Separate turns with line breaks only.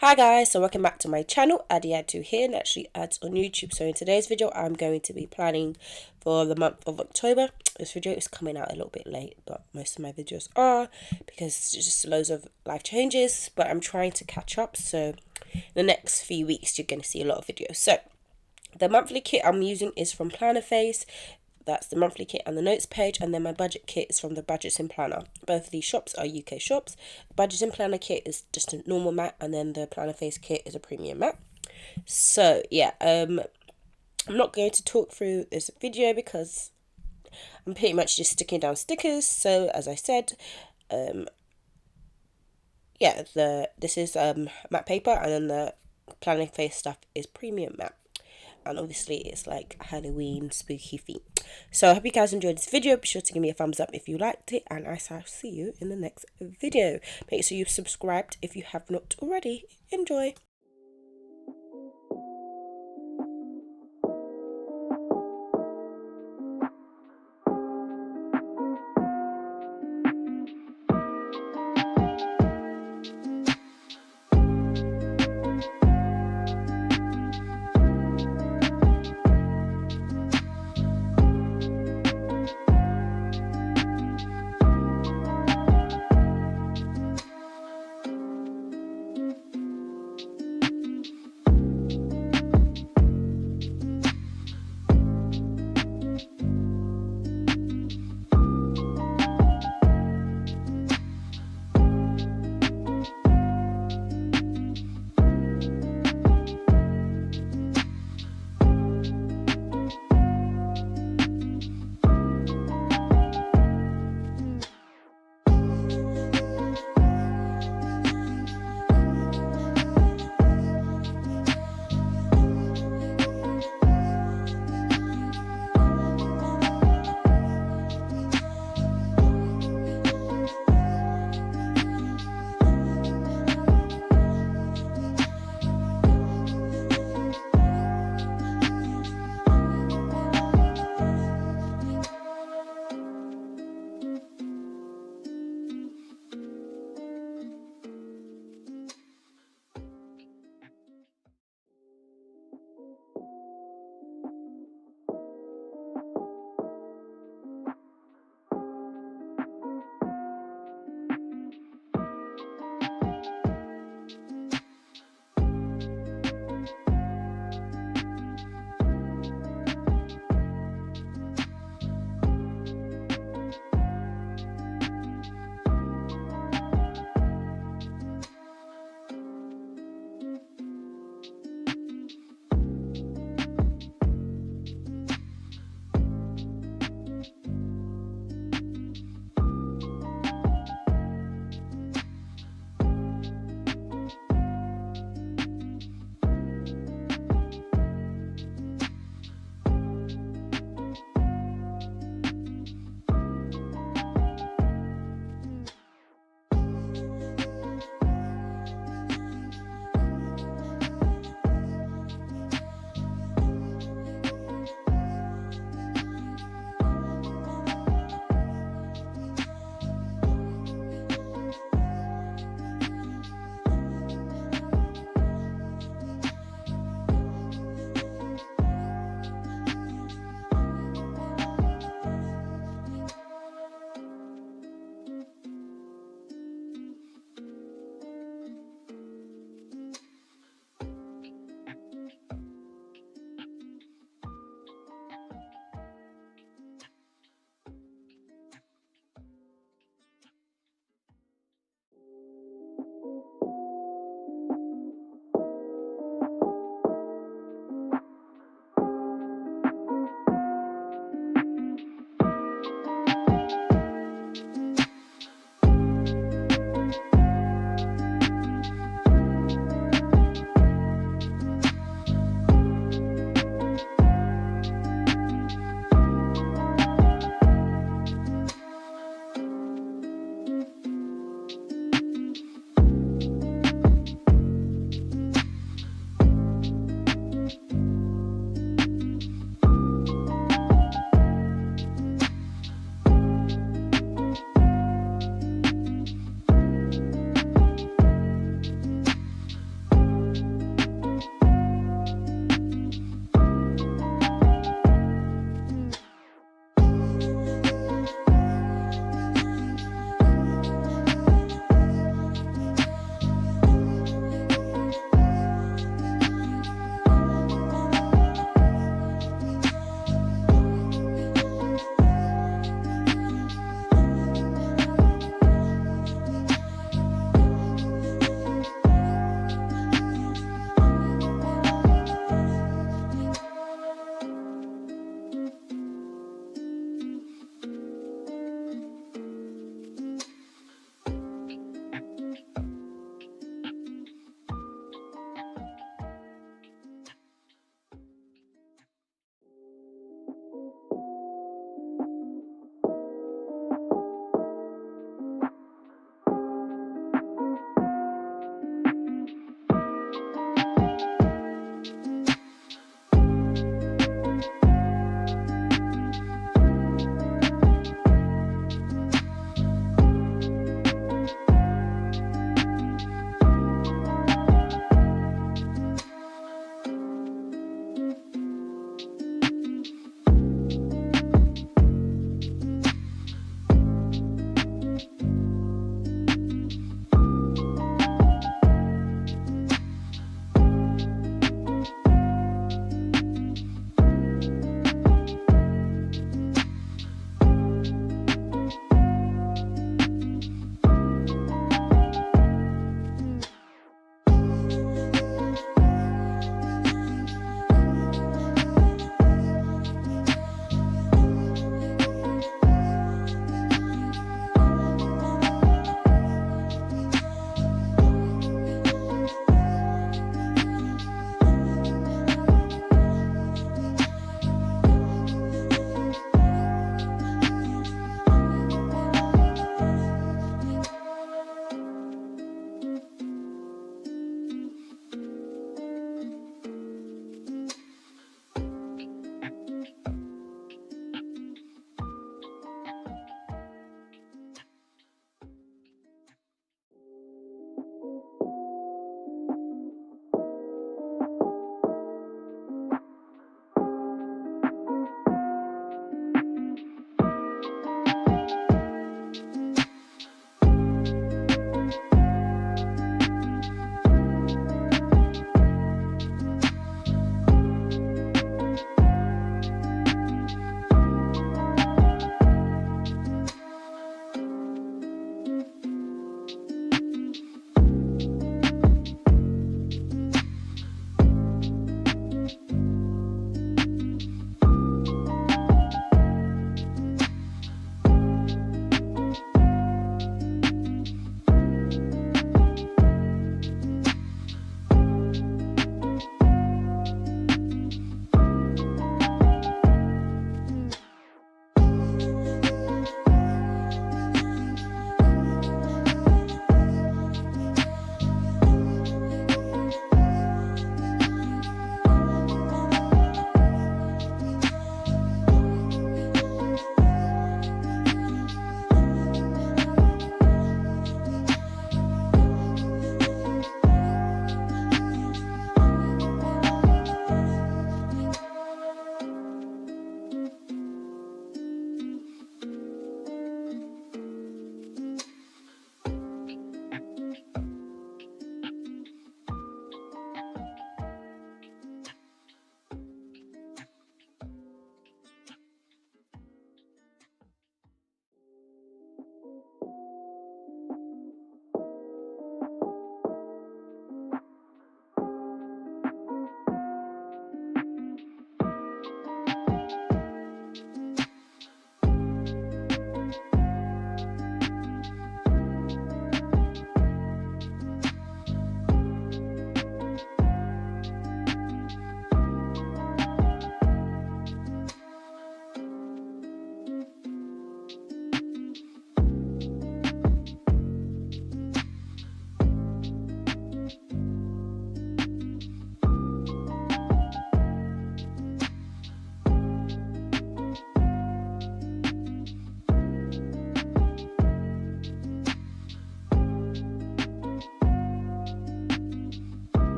Hi guys, so welcome back to my channel. Add2 here, Naturallyads on YouTube. So in today's video, I'm going to be planning for the month of October. This video is coming out a little bit late, but most of my videos are because there's just loads of life changes. But I'm trying to catch up, so in the next few weeks, you're going to see a lot of videos. So the monthly kit I'm using is from Plannerface. That's the monthly kit and the notes page, and then my budget kit is from the Budgets in Planner. Both of these shops are UK shops. The Budgets in Planner kit is just a normal mat, and then the Plannerface kit is a premium mat. So yeah, I'm not going to talk through this video because I'm pretty much just sticking down stickers. So as I said, yeah, this is matte paper, and then the Plannerface stuff is premium matte. And obviously it's like Halloween spooky theme. So I hope you guys enjoyed this video. Be sure to give me a thumbs up if you liked it, and I shall see you in the next video. Make sure you've subscribed if you have not already. Enjoy.